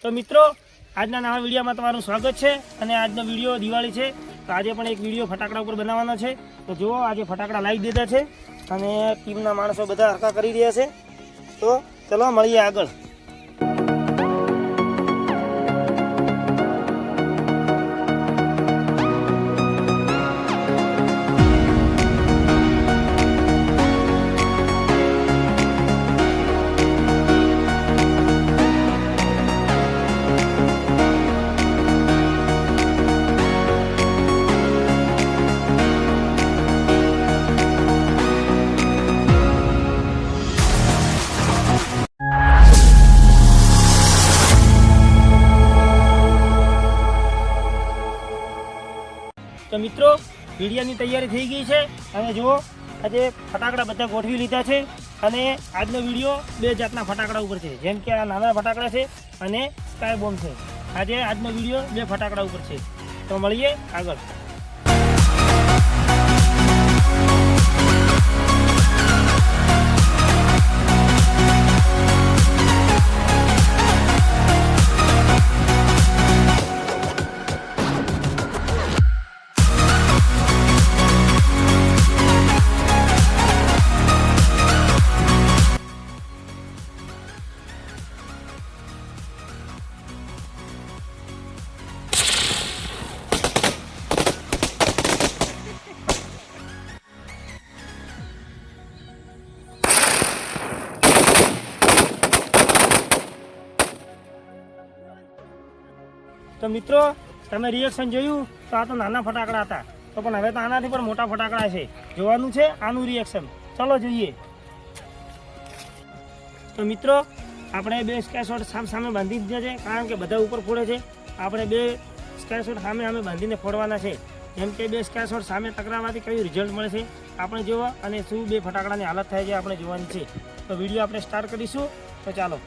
તો મિત્રો આજના નવા વિડીયોમાં તમારું સ્વાગત છે અને આજનો વિડીયો દિવાળી છે તો આજે પણ એક વિડીયો ફટાકડા ઉપર બનાવવાનો છે। તો જુઓ આજે ફટાકડા લાવી દીધા છે અને ટીમના માણસો બધા હરખા કરી રહ્યા છે। તો ચલો મળીએ આગળ। तो मित्रों वीडियोनी तैयारी थी गई है अने जुओ आज फटाकड़ा बधा गोठवी लीधा है अने आजनो विडियो बे जातना फटाकड़ा उपर है जेम के आ नाना फटाकड़ा है अने स्काय बॉम्ब है। आज आजनो विडियो बे फटाकड़ा उपर है तो मळीए आगळ। तो मित्रों तमे रिएक्शन जोयुं तो आ तो नाना फटाकड़ा था तो पण हवे तो आनाथी पण मोटा फटाकड़ा छे जोवानुं छे आनुं रिएक्शन चलो जोईए। तो मित्रों आपणे बे स्काय शॉट साम सामे बांधी दीधा छे कारण के बधा उपर फोड़े छे आपणे बे स्काय शॉट सामे सामे बांधीने फोड़वाना छे जेम के बे स्काय शॉट सामे टकरावाथी कयुं रिजल्ट मळे छे आपणे जोवा अने शुं बे फटाकड़ानी हालत थाय छे आपणे जोवानी छे। तो विडियो आपणे स्टार्ट करीशुं तो चालो।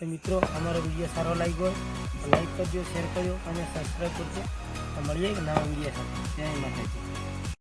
तो मित्रों अमरो विडियो सारो लगी हो तो लाइक करजो, शेर करो और सब्सक्राइब करजो। तो मळीए एक नवा विडियो साथे। जय माताजी।